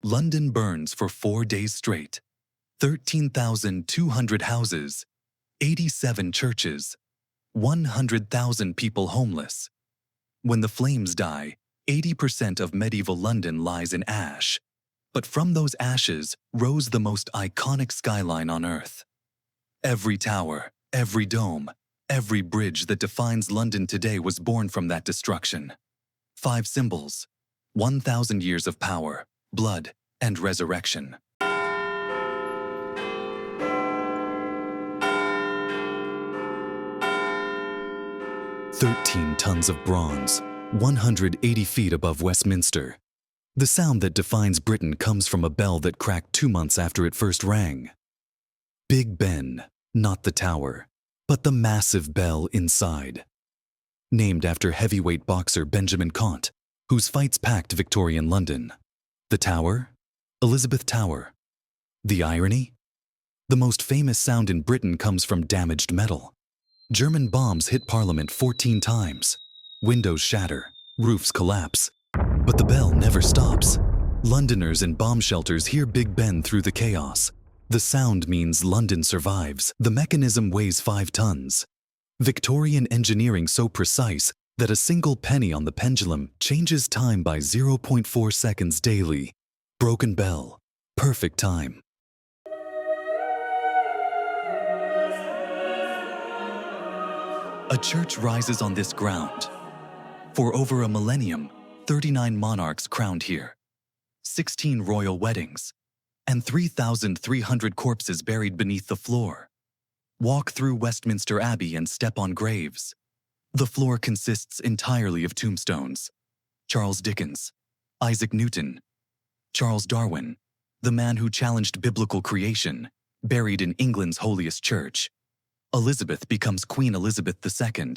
London burns for 4 days straight. 13,200 houses, 87 churches, 100,000 people homeless. When the flames die, 80% of medieval London lies in ash. But from those ashes rose the most iconic skyline on Earth. Every tower, every dome, every bridge that defines London today was born from that destruction. 5 symbols, 1,000 years of power, blood, and resurrection. "13 tons of bronze, 180 feet above Westminster. The sound that defines Britain comes from a bell that cracked 2 months after it first rang. Big Ben, not the tower, but the massive bell inside. Named after heavyweight boxer Benjamin Conte, whose fights packed Victorian London. The tower? Elizabeth Tower. The irony? The most famous sound in Britain comes from damaged metal. German bombs hit Parliament 14 times. Windows shatter, roofs collapse. But the bell never stops. Londoners in bomb shelters hear Big Ben through the chaos. The sound means London survives. The mechanism weighs 5 tons. Victorian engineering so precise that a single penny on the pendulum changes time by 0.4 seconds daily. Broken bell, perfect time. A church rises on this ground. For over a millennium, 39 monarchs crowned here, 16 royal weddings, and 3,300 corpses buried beneath the floor. Walk through Westminster Abbey and step on graves. The floor consists entirely of tombstones. Charles Dickens, Isaac Newton, Charles Darwin, the man who challenged biblical creation, buried in England's holiest church. Elizabeth becomes Queen Elizabeth II.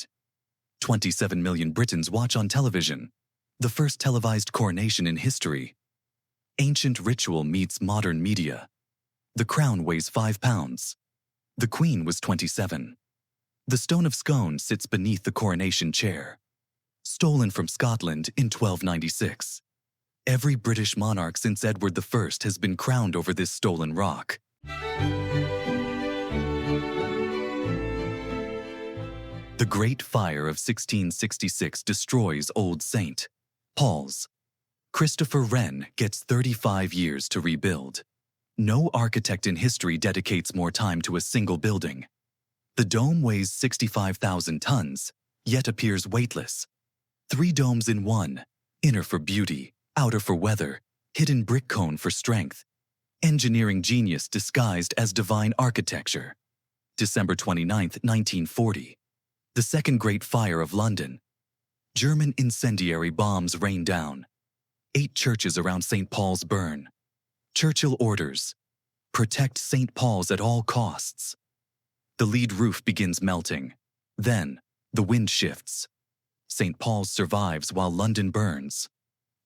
27 million Britons watch on television. The first televised coronation in history. Ancient ritual meets modern media. The crown weighs 5 pounds. The Queen was 27. The Stone of Scone sits beneath the coronation chair. Stolen from Scotland in 1296. Every British monarch since Edward I has been crowned over this stolen rock. The Great Fire of 1666 destroys Old St. Paul's. Christopher Wren gets 35 years to rebuild. No architect in history dedicates more time to a single building. The dome weighs 65,000 tons, yet appears weightless. 3 domes in one, inner for beauty, outer for weather, hidden brick cone for strength. Engineering genius disguised as divine architecture. December 29, 1940. The Second Great Fire of London. German incendiary bombs rain down. 8 churches around St. Paul's burn. Churchill orders, protect St. Paul's at all costs. The lead roof begins melting. Then, the wind shifts. St. Paul's survives while London burns.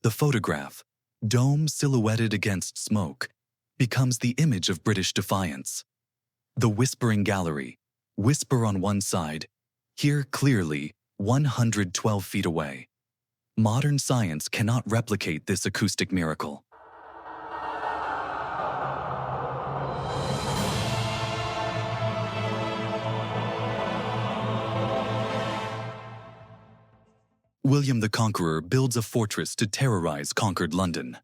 The photograph, dome silhouetted against smoke, becomes the image of British defiance. The Whispering Gallery, whisper on one side, hear clearly 112 feet away. Modern science cannot replicate this acoustic miracle. William the Conqueror builds a fortress to terrorize conquered London.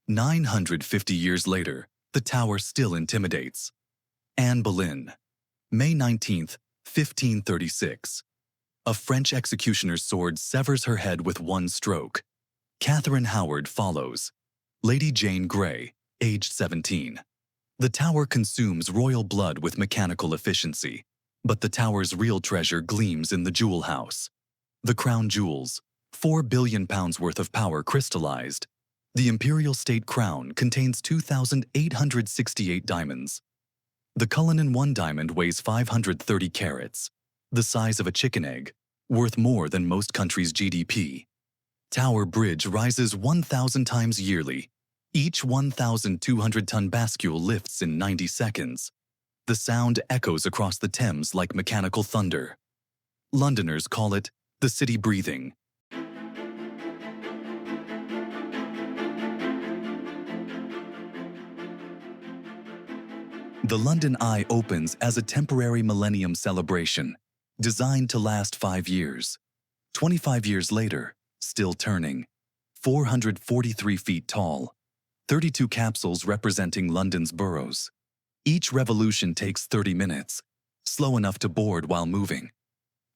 950 years later, the tower still intimidates. Anne Boleyn, May 19, 1536. A French executioner's sword severs her head with one stroke. Catherine Howard follows. Lady Jane Grey, aged 17. The tower consumes royal blood with mechanical efficiency, but the tower's real treasure gleams in the jewel house. The crown jewels, £4 billion worth of power crystallized. The Imperial State Crown contains 2,868 diamonds. The Cullinan 1 diamond weighs 530 carats, the size of a chicken egg, worth more than most countries' GDP. Tower Bridge rises 1,000 times yearly. Each 1,200-ton bascule lifts in 90 seconds. The sound echoes across the Thames like mechanical thunder. Londoners call it the city breathing. The London Eye opens as a temporary millennium celebration, designed to last 5 years. 25 years later, still turning. 443 feet tall, 32 capsules representing London's boroughs. Each revolution takes 30 minutes, slow enough to board while moving.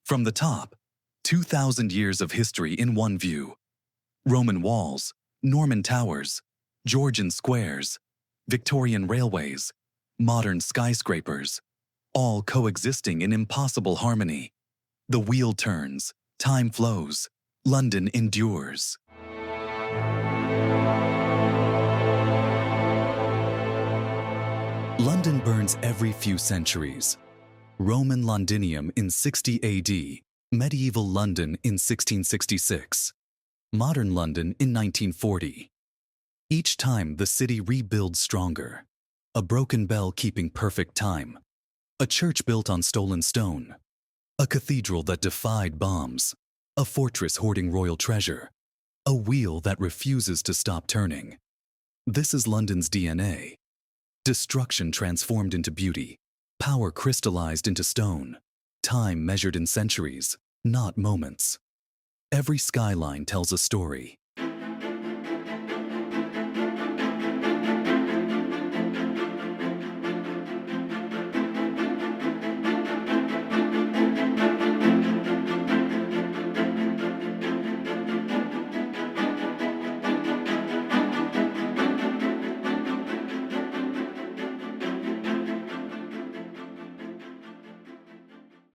From the top, 2,000 years of history in one view. Roman walls, Norman towers, Georgian squares, Victorian railways, modern skyscrapers, all coexisting in impossible harmony. The wheel turns, time flows, London endures. London burns every few centuries. Roman Londinium in 60 AD, medieval London in 1666, modern London in 1940. Each time the city rebuilds stronger. A broken bell keeping perfect time. A church built on stolen stone. A cathedral that defied bombs. A fortress hoarding royal treasure. A wheel that refuses to stop turning. This is London's DNA. Destruction transformed into beauty. Power crystallized into stone. Time measured in centuries, not moments. Every skyline tells a story.